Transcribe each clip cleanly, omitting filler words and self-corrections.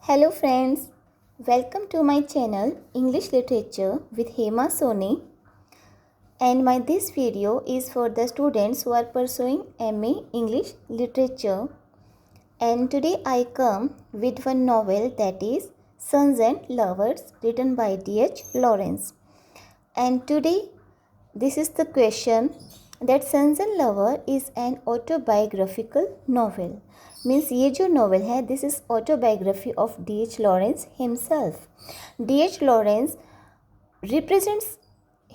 Hello friends, welcome to my channel English Literature with Hema Soni, and this video is for the students who are pursuing MA English Literature. And today I come with one novel, that is Sons and Lovers, written by D.H. Lawrence. And today this is the question that Sons and Lover is an autobiographical novel. Means ये जो novel है this is autobiography of D.H. Lawrence himself. D.H. Lawrence represents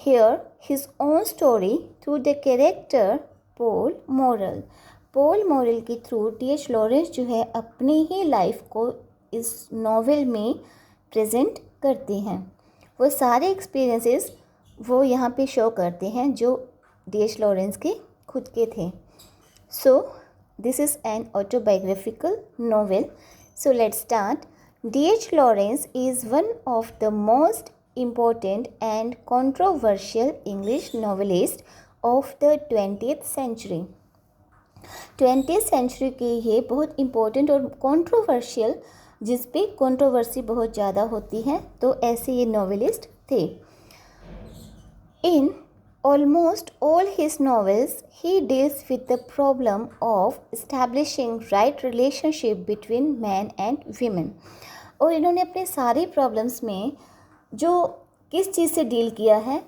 here his own story through the character Paul Morrell. Paul Morrell के through D.H. Lawrence जो है अपनी ही life को इस novel में प्रेजेंट करते हैं. वो सारे एक्सपीरियंसेस वो यहाँ पे शो करते हैं जो D.H. लॉरेंस के खुद के थे. So this is an autobiographical novel. So let's start. D.H. Lawrence is one of the most important and controversial English novelists of the 20th century. 20th century के ये बहुत important और controversial, जिस पे controversy बहुत ज़्यादा होती है, तो ऐसे ये novelist थे. In almost all his novels, he deals with the problem of establishing right relationship between men and women. और इन्होंने अपने सारे प्रॉब्लम्स में जो किस चीज़ से डील किया है,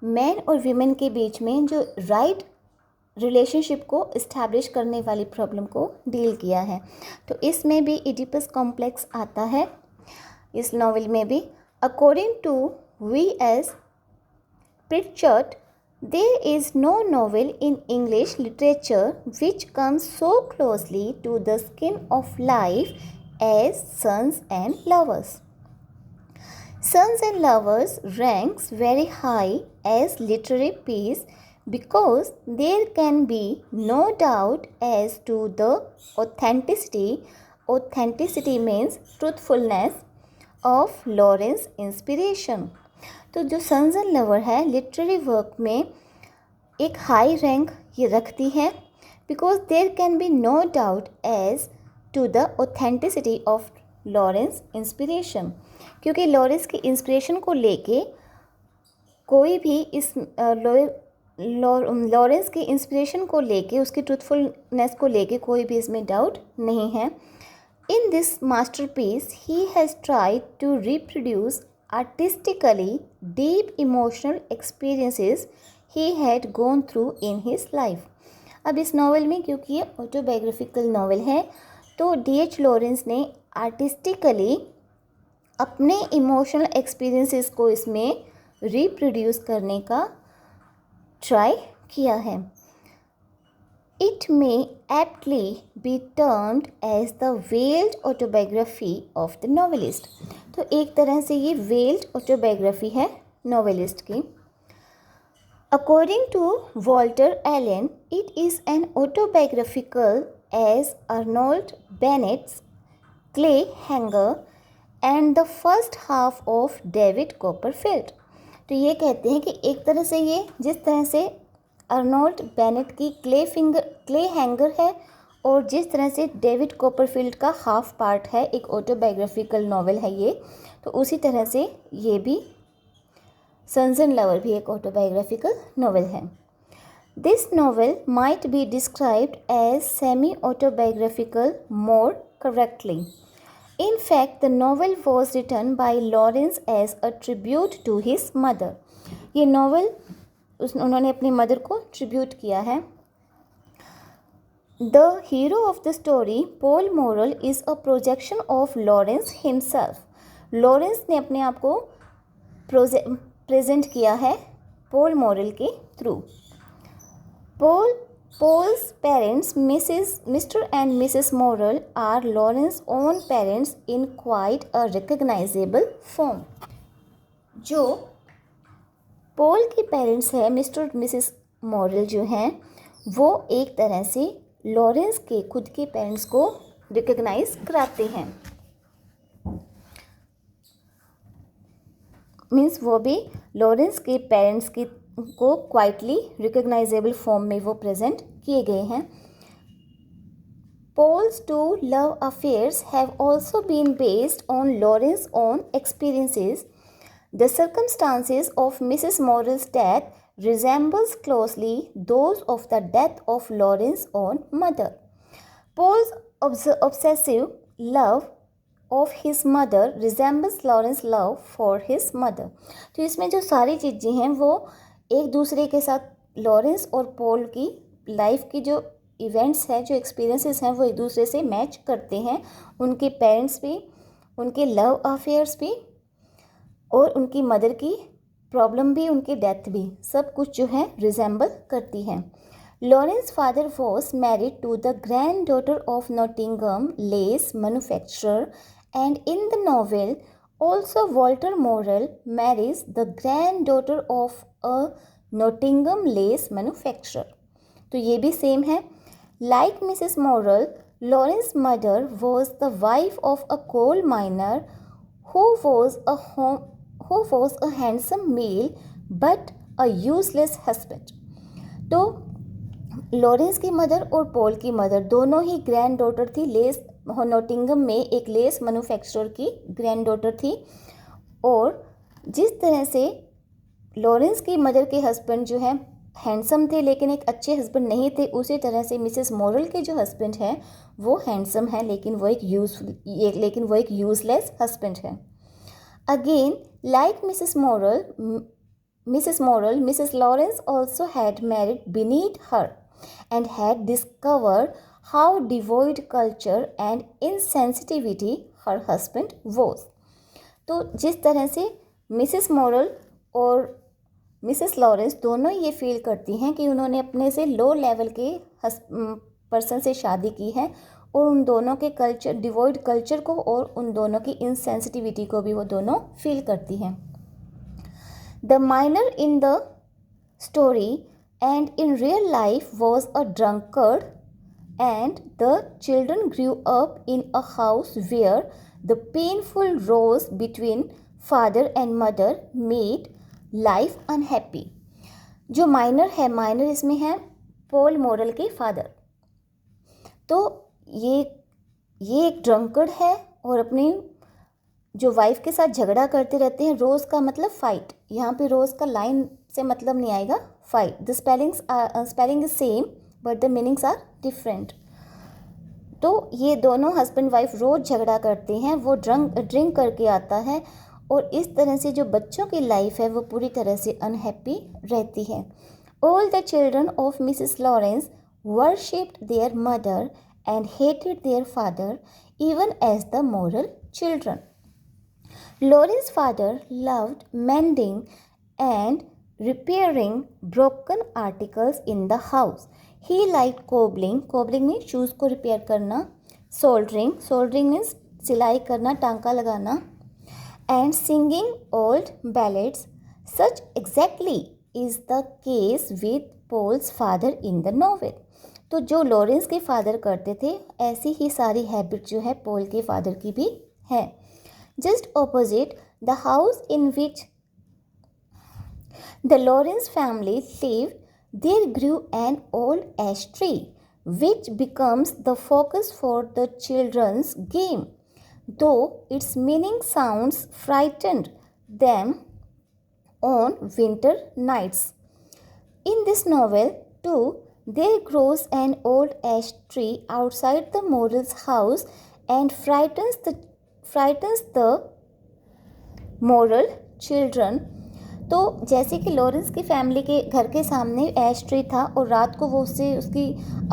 मैन और वीमेन के बीच में जो राइट रिलेशनशिप को इस्टेब्लिश करने वाली प्रॉब्लम को डील किया है. तो इसमें भी इडिपस कॉम्प्लेक्स आता है इस नॉवल में भी. According to V.S. Pritchard, there is no novel in English literature which comes so closely to the skin of life as Sons and Lovers. Sons and Lovers ranks very high as literary piece because there can be no doubt as to the authenticity means truthfulness of Lawrence inspiration. तो जो sons and lover है literary work में एक high rank ये रखती है because there can be no doubt as to the authenticity of Lawrence inspiration. क्योंकि Lawrence की इंस्पिरेशन को लेके कोई भी इस लॉरेंस की इंस्पिरेशन को लेके उसकी ट्रूथफुलनेस को लेके कोई भी इसमें डाउट नहीं है. In this masterpiece he has tried to reproduce artistically deep emotional experiences he had gone through in his life. अब इस नावल में क्योंकि ये ऑटोबायोग्राफिकल नावल है तो D.H. लॉरेंस ने आर्टिस्टिकली अपने इमोशनल एक्सपीरियंसेस को इसमें रिप्रोड्यूस करने का ट्राई किया है. It may aptly be termed as the veiled autobiography of the novelist. तो एक तरह से ये veiled autobiography है novelist की. According to Walter Allen, it is an autobiographical as Arnold Bennett's Clayhanger and the first half of David Copperfield. तो ये कहते हैं कि एक तरह से ये जिस तरह से अर्नोल्ड बेनेट की क्ले हैंगर है और जिस तरह से डेविड कॉपरफील्ड का हाफ पार्ट है एक ऑटोबायोग्राफिकल नॉवल है ये, तो उसी तरह से ये भी सन्स एंड लवर भी एक ऑटोबायोग्राफिकल नॉवल है. This novel might be described as semi autobiographical more correctly. In fact the novel was written by Lawrence as a tribute to his mother. ये नॉवल उन्होंने अपनी मदर को tribute किया है. The hero of the story Paul Morel is a projection of Lawrence himself. Lawrence ने अपने आप को प्रेजेंट किया है पॉल मोरल के through. Paul's parents, Mr. and Mrs. Morrell, are Lawrence's own parents in quite a recognizable form. जो Paul के parents हैं मिस्टर और मिसेस मॉरल जो हैं वो एक तरह से लॉरेंस के खुद के पेरेंट्स को रिकग्नाइज कराते हैं. मीन्स वो भी लॉरेंस के पेरेंट्स को क्वाइटली रिकग्नाइजेबल फॉर्म में वो प्रेजेंट किए गए हैं. Paul's two love affairs have also been based on Lawrence's own experiences. The circumstances of Mrs. Morrel's death resembles closely those of the death of Lawrence's own mother. Paul's obsessive love of his mother resembles Lawrence's love for his mother. तो इसमें जो सारी चीज़ें हैं वो एक दूसरे के साथ लॉरेंस और पॉल की लाइफ की जो इवेंट्स हैं, जो एक्सपीरियंसेस हैं, वो एक दूसरे से मैच करते हैं. उनके पेरेंट्स भी, उनके लव अफेयर्स भी और उनकी मदर की प्रॉब्लम भी, उनकी डेथ भी, सब कुछ जो है रिजेंबल करती हैं. Lawrence's father was married to the granddaughter of Nottingham lace manufacturer, and in the novel also Walter Morrell marries the granddaughter of a Nottingham lace manufacturer. तो ये भी सेम है. Like Mrs. Morrell, Lawrence's mother was the wife of a coal miner who was a handsome male but a useless husband. तो Lawrence की mother और Paul की mother दोनों ही grand daughter थी. नॉटिंगम में एक लेस मैन्युफैक्चरर की ग्रैंड डॉटर थी. और जिस तरह से लॉरेंस की मदर के हस्बैंड जो है हैंडसम थे लेकिन एक अच्छे हस्बैंड नहीं थे, उसी तरह से मिसेस मॉरल के जो हस्बैंड हैं वो हैंडसम है लेकिन वो एक यूजलेस हस्बैंड है. Again like Mrs moral, Mrs Lawrence also had married beneath her and had discovered how devoid culture and insensitivity her husband was. तो जिस तरह से मिसेस मॉरल और मिसेस लॉरेंस दोनों ये फील करती हैं कि उन्होंने अपने से लो लेवल के पर्सन से शादी की है और उन दोनों के कल्चर, डिवॉइड कल्चर को और उन दोनों की इनसेंसिटिविटी को भी वो दोनों फील करती हैं. The minor in the story and in real life was a drunkard, and the children grew up in a house where the painful rows between father and mother made life unhappy. जो minor है, minor इसमें है Paul moral के father. तो ये एक drunkard है और अपनी जो वाइफ के साथ झगड़ा करते रहते हैं. रोज़ का मतलब फाइट, यहाँ पे रोज़ का लाइन से मतलब नहीं आएगा, fight. The spelling is same but the meanings are different. तो ये दोनों हस्बैंड वाइफ रोज़ झगड़ा करते हैं. वो ड्रिंक करके आता है और इस तरह से जो बच्चों की लाइफ है वो पूरी तरह से अनहैप्पी रहती है. All the children of Mrs Lawrence worshipped their mother and hated their father even as the Morel children. Lawrence's father loved mending and repairing broken articles in the house. He liked cobbling. Cobbling means shoes को repair करना. Soldering means सिलाई करना, टांका लगाना. And singing old ballads. Such exactly is the case with Paul's father in the novel. तो जो Lawrence के father करते थे ऐसी ही सारी हैबिट जो है पॉल के फादर की भी है. Just opposite the house in which the Lawrence family lived, there grew an old ash tree, which becomes the focus for the children's game, though its meaning sounds frightened them on winter nights. In this novel, too, there grows an old ash tree outside the Morrel's house and frightens the moral children. तो जैसे कि Lawrence की family के घर के सामने ऐश tree था और रात को वो उसकी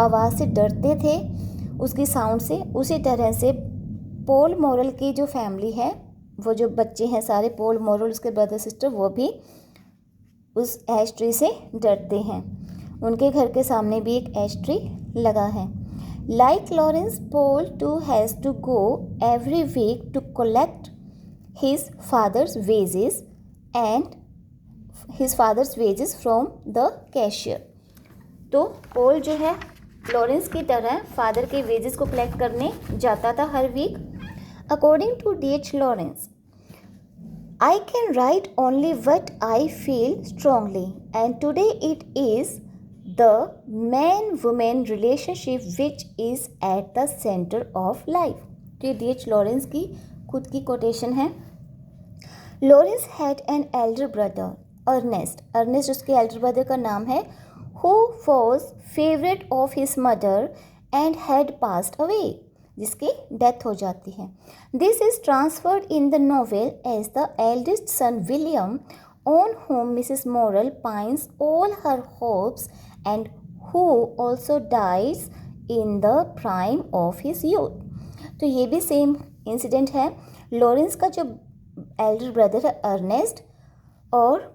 आवाज़ से डरते थे, उसकी साउंड से, उसी तरह से पॉल मॉरल की जो फैमिली है, वो जो बच्चे हैं सारे, पॉल मॉरल उसके ब्रदर सिस्टर, वो भी उस ऐश ट्री से डरते हैं. उनके घर के सामने भी एक ऐश ट्री लगा है. Like Lawrence, Paul too has to go every week to collect his father's wages from the cashier. तो पॉल जो है लॉरेंस की तरह फादर के वेजेस को कलेक्ट करने जाता था हर week. According to D.H. Lawrence, I can write only what I feel strongly, and today it is the man-woman relationship which is at the center of life. तो ये D.H. Lawrence की खुद की quotation है. Lawrence had an elder brother Ernest. Ernest उसके elder brother का नाम है. who was favorite of his mother and had passed away, जिसकी डेथ हो जाती है. This is transferred in the novel as the eldest son William, on whom Mrs. Morrel pines all her hopes and who also dies in the prime of his youth. तो ये भी same incident है. Lawrence का जो Elder brother है Ernest और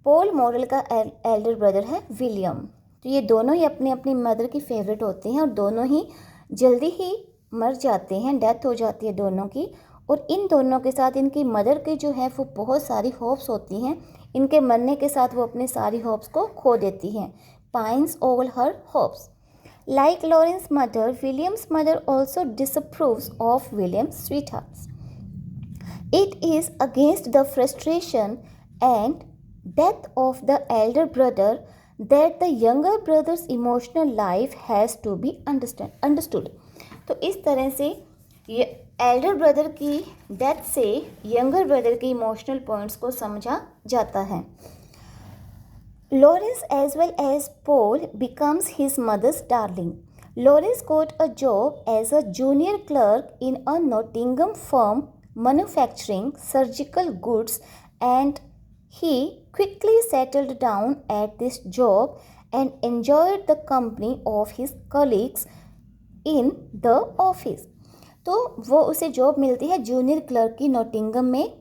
Paul moral का Elder brother है विलियम. तो ये दोनों ही अपनी अपनी मदर की फेवरेट होते हैं और दोनों ही जल्दी ही मर जाते हैं, डेथ हो जाती है दोनों की. और इन दोनों के साथ इनकी मदर की जो है वो बहुत सारी होप्स होती हैं. इनके मरने के साथ वो अपनी सारी होप्स को खो देती हैं. Pines all her hopes. Like Lawrence mother, Williams mother also disapproves of Williams sweethearts. It is against the frustration and death of the elder brother that the younger brother's emotional life has to be understood. तो इस तरह से ये elder brother की death से younger brother के emotional points को समझा जाता है. Lawrence as well as Paul becomes his mother's darling. Lawrence got a job as a junior clerk in a Nottingham firm manufacturing surgical goods, and he quickly settled down at this job and enjoyed the company of his colleagues in the office. तो वो उसे job मिलती है junior clerk की Nottingham में,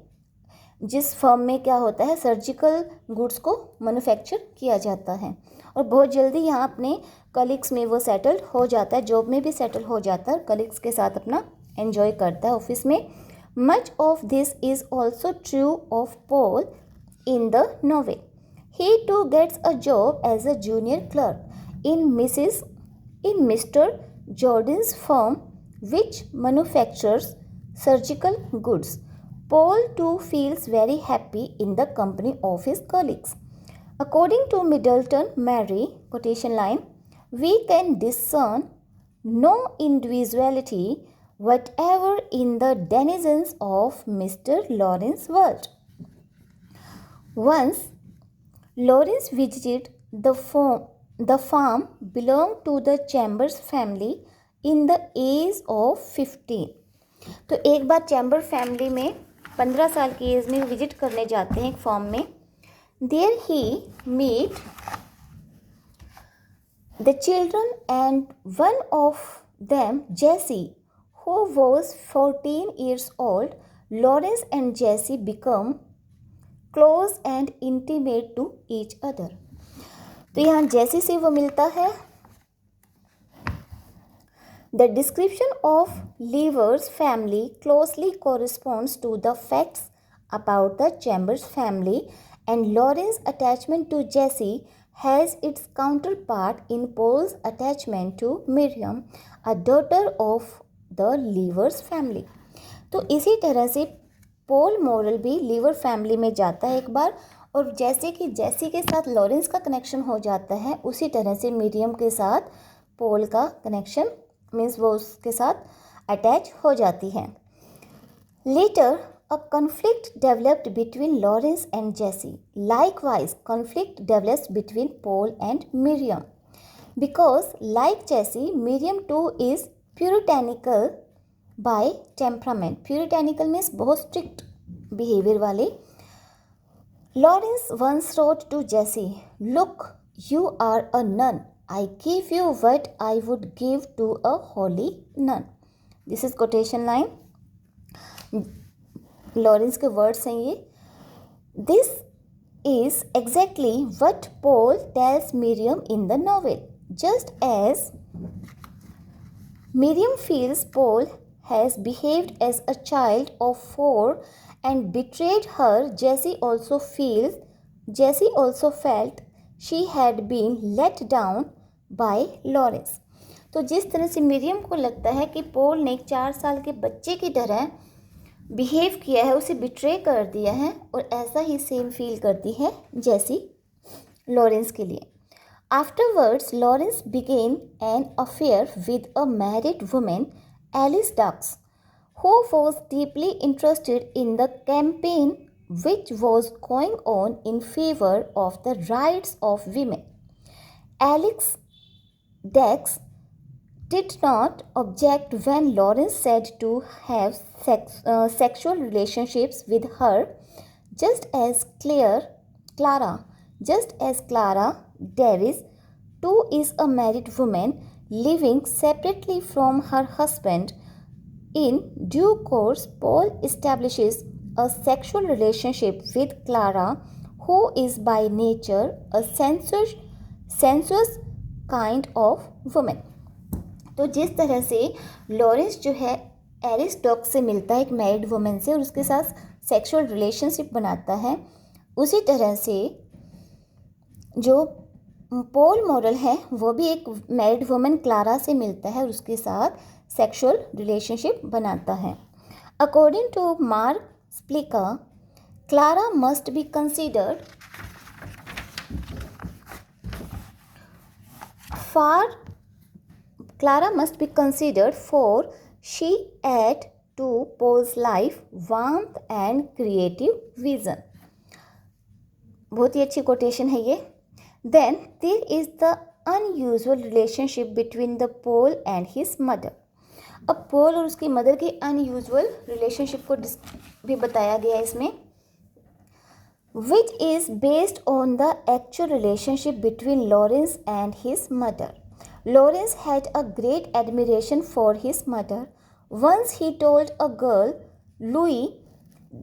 जिस firm में क्या होता है सर्जिकल गुड्स को मैन्युफैक्चर किया जाता है. और बहुत जल्दी यहाँ अपने कलीग्स में वो सेटल हो जाता है, जॉब में भी सेटल हो जाता है, कलीग्स के साथ अपना एन्जॉय करता है ऑफिस में. Much of this is also true of Paul. In the novel, he too gets a job as a junior clerk in Mr. Jordan's firm, which manufactures surgical goods. Paul too feels very happy in the company of his colleagues. According to Middleton Mary, quotation line, we can discern no individuality whatever in the denizens of Mr. Lawrence's world. Once, Lawrence visited the farm belonged to the Chambers family in the age of 15. तो एक बार chamber family में 15 साल की as में visit करने जाते हैं एक फार्म में. There he meet the children and one of them, Jessie, who was 14 years old. Lawrence and Jessie become close and intimate to each other. तो यहाँ जैसी से वो मिलता है. The description of Leivers family closely corresponds to the facts about the Chambers family, and Lawrence attachment to Jessie has its counterpart in Paul's attachment to Miriam, a daughter of the Leivers family. तो इसी तरह से Paul Morel भी Leiver family में जाता है एक बार, और जैसे कि जेसी के साथ लॉरेंस का कनेक्शन हो जाता है उसी तरह से मिरियम के साथ पॉल का कनेक्शन मीन्स वो उसके साथ अटैच हो जाती है. Later a conflict developed between Lawrence and Jessie. Likewise conflict develops between Paul and Miriam, because like Jessie Miriam too is puritanical by temperament. Puritanical means बहुत strict behavior वाले. Lawrence once wrote to Jessie, "Look, you are a nun. I give you what I would give to a holy nun." This is quotation line. Lawrence के words हैं ये. This is exactly what Paul tells Miriam in the novel. Just as Miriam feels Paul has behaved as a child of 4 and betrayed her, Jessie also felt she had been let down by Lawrence. तो जिस तरह से Miriam को लगता है कि Paul ने एक 4 साल के बच्चे की तरह बिहेव किया है, उसे बिट्रे कर दिया है, और ऐसा ही सेम फील करती है जेसी लॉरेंस के लिए. Afterwards, Lawrence began an affair with a married woman, Alice Dux, who was deeply interested in the campaign which was going on in favor of the rights of women. Alex Dux did not object when Lawrence said to have sexual relationships with her, just as Clara Davis, too, is a married woman living separately from her husband. In due course, Paul establishes a sexual relationship with Clara, who is by nature a sensuous kind of woman. तो जिस तरह से Lawrence जो है Alice docs से मिलता है, एक मैरिड वुमेन से, और उसके साथ सेक्सुअल रिलेशनशिप बनाता है, उसी तरह से जो पॉल मॉरल है वो भी एक मैरिड वुमेन क्लारा से मिलता है और उसके साथ सेक्सुअल रिलेशनशिप बनाता है. According to Mark Spilka, Clara must be considered for she add to Paul's life warmth and creative vision. बहुत ही अच्छी कोटेशन है ये. Then there is the unusual relationship between the Paul and his mother. अब Paul और उसकी mother की unusual relationship को भी बताया गया है इसमें, which is based on the actual relationship between Lawrence and his mother. Lawrence had a great admiration for his mother. Once he told a girl, Louis,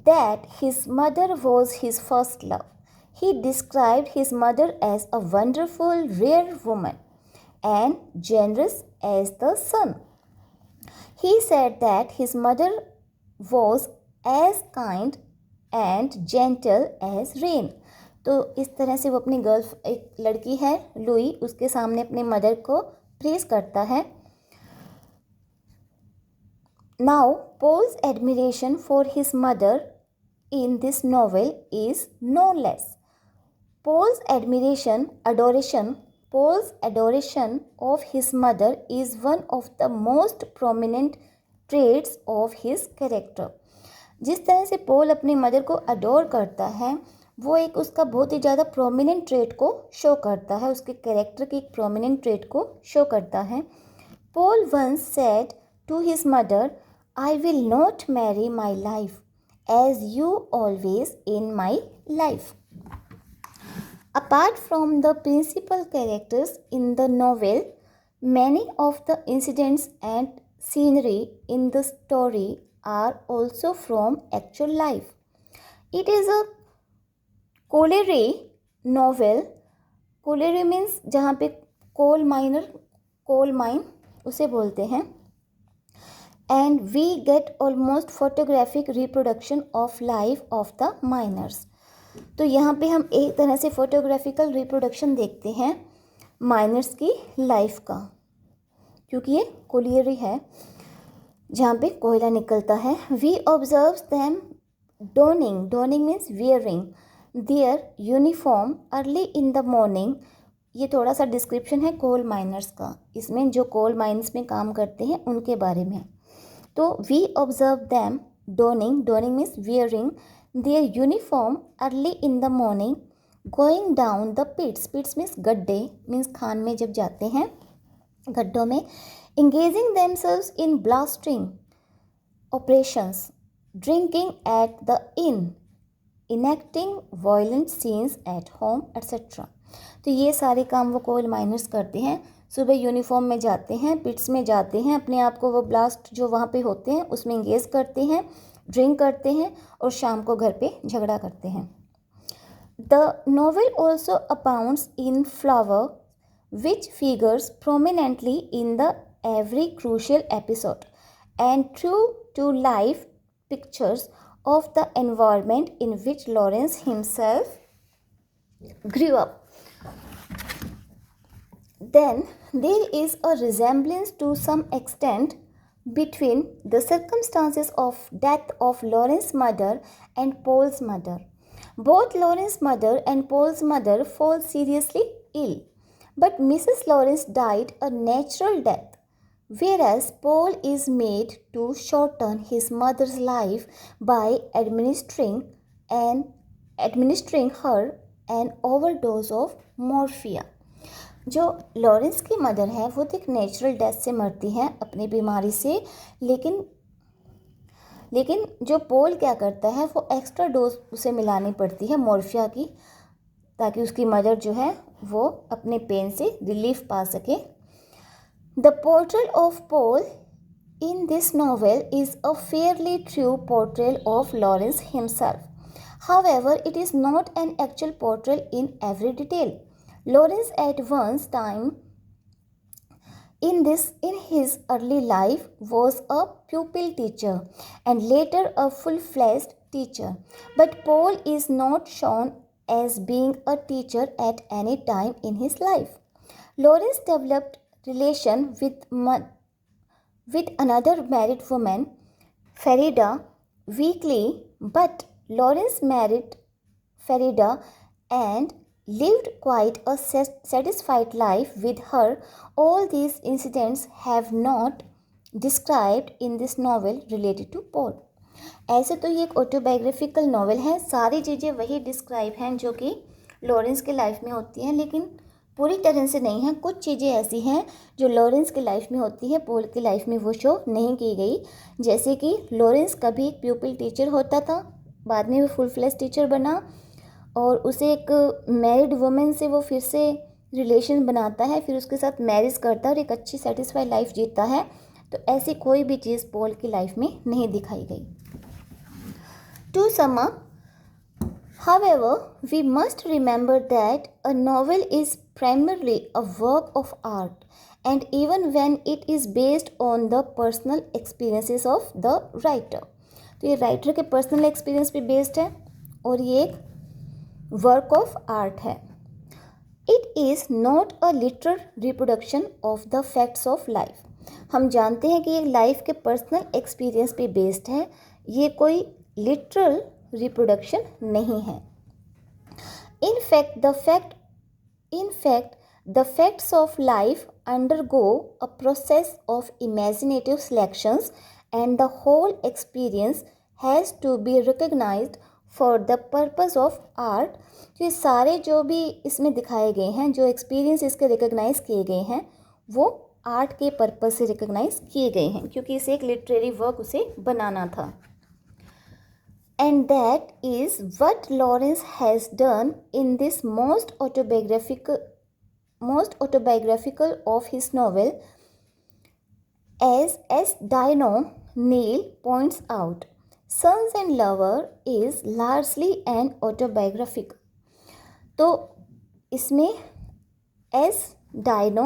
that his mother was his first love. He described his mother as a wonderful, rare woman and generous as the sun. He said that his mother was as kind and gentle as rain. तो इस तरह से वो अपनी एक लड़की है Louis, उसके सामने अपने मदर को प्रेज करता है. Now, Paul's admiration for his mother in this novel is no less. Paul's adoration of his mother is one of the most prominent traits of his character. जिस तरह से पॉल अपनी मदर को adore करता है, वो एक उसका बहुत ही ज़्यादा प्रोमिनेंट ट्रेट को शो करता है, उसके कैरेक्टर की एक प्रोमिनेंट ट्रेट को शो करता है. Paul once said to his mother, I will not marry my life as you always in my life. Apart from the principal characters in the novel, many of the incidents and scenery in the story are also from actual life. It is a colliery novel. Colliery means जहाँ पे coal mine उसे बोलते हैं. And we get almost photographic reproduction of life of the miners. तो यहाँ पे हम एक तरह से फोटोग्राफिकल रिप्रोडक्शन देखते हैं माइनर्स की लाइफ का, क्योंकि ये कोलियरी है जहाँ पे कोयला निकलता है. We observe them donning means wearing their uniform early in the morning. ये थोड़ा सा डिस्क्रिप्शन है कोल माइनर्स का, इसमें जो कोल माइंस में काम करते हैं उनके बारे में. तो we observe them donning means wearing their uniform early in the morning, going down the pits means गड्ढे, means खान में जब जाते हैं गड्ढों में, engaging themselves in blasting operations, drinking at the inn, enacting violent scenes at home, etc. तो ये सारे काम वो कोल माइनर्स करते हैं. सुबह यूनिफॉर्म में जाते हैं, पिट्स में जाते हैं, अपने आप को वो ब्लास्ट जो वहाँ पे होते हैं उसमें इंगेज करते हैं, ड्रिंक करते हैं और शाम को घर पे झगड़ा करते हैं. The novel also abounds in flower which figures prominently in the every crucial episode and true to life pictures of the environment in which Lawrence himself grew up. Then there is a resemblance to some extent between the circumstances of death of Lawrence's mother and Paul's mother. Both Lawrence's mother and Paul's mother fall seriously ill, But Mrs. Lawrence died a natural death, whereas Paul is made to shorten his mother's life by administering her an overdose of morphia. जो Lawrence की mother है वो तो एक natural death से मरती हैं अपनी बीमारी से, लेकिन जो पोल क्या करता है वो एक्स्ट्रा डोज उसे मिलानी पड़ती है मॉर्फिया की, ताकि उसकी मदर जो है वो अपने पेन से रिलीफ पा सके. The portrayal of Paul in this novel is a fairly true portrayal of Lawrence himself. However, it is not an actual portrayal in every detail. Lawrence at one time in his early life was a pupil teacher and later a full-fledged teacher. But Paul is not shown as being a teacher at any time in his life. Lawrence developed relation with another married woman, Farida, weekly, but Lawrence married Farida and lived quite a satisfied life with her. All these incidents have not described in this novel related to Paul. ऐसे तो ये एक autobiographical novel है, सारी चीज़ें वही describe हैं जो कि लॉरेंस के लाइफ में होती हैं, लेकिन पूरी तरह से नहीं है. कुछ चीज़ें ऐसी हैं जो लॉरेंस के लाइफ में होती है, पोल की लाइफ में वो शो नहीं की गई. जैसे कि लॉरेंस कभी एक प्यूपिल टीचर होता था, बाद में वो फुल फ्लेज टीचर बना और उसे एक मैरिड वुमेन से वो फिर से रिलेशन बनाता है, फिर उसके साथ मैरिज करता है और एक अच्छी सेटिस्फाइड लाइफ जीता है. तो ऐसी कोई भी चीज़ पोल की लाइफ में नहीं दिखाई गई. To sum up, however, we must remember that a novel is primarily a work of art, and even when it is based on the personal experiences of the writer. तो ये राइटर के personal experience पे based है और ये एक work of art है. It is not a literal reproduction of the facts of life. हम जानते हैं कि ये लाइफ के पर्सनल एक्सपीरियंस पे बेस्ड है, ये कोई लिटरल रिप्रोडक्शन नहीं है. In fact, the facts of life undergo a process of imaginative selections, and the whole experience has to be recognized for the purpose of art. तो ये सारे जो भी इसमें दिखाए गए हैं, जो एक्सपीरियंस इसके रिकग्नाइज किए गए हैं, वो आर्ट के पर्पस से रिकग्नाइज किए गए हैं, क्योंकि इसे एक लिटरेरी वर्क उसे बनाना था. And that is what Lawrence has done in this most autobiographical of his novel. As Dino Neal points out, Sons and Lover is largely an autobiographical. तो इसमें एस डाइनो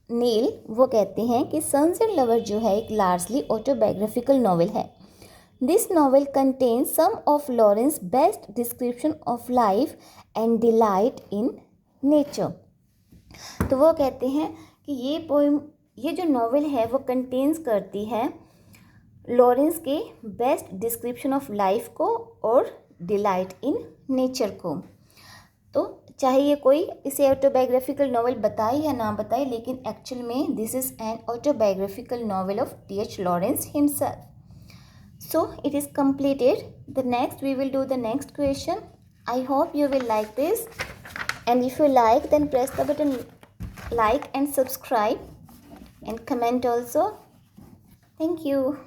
नील वो कहते हैं कि सन्स एंड लवर जो है एक largely autobiographical novel है. This novel contains some of Lawrence's best description of life and delight in nature. तो वो कहते हैं कि ये जो नॉवल है वो कंटेन्स करती है लॉरेंस के बेस्ट डिस्क्रिप्शन ऑफ लाइफ को और डिलाइट इन नेचर को. तो चाहे ये कोई इसे ऑटोबायोग्राफिकल नॉवल बताए या ना बताए, लेकिन एक्चुअल में this is an autobiographical novel of T.H. Lawrence himself. So it is completed. The next we will do the next question. I hope you will like this, and if you like then press the button like and subscribe and comment also. Thank you.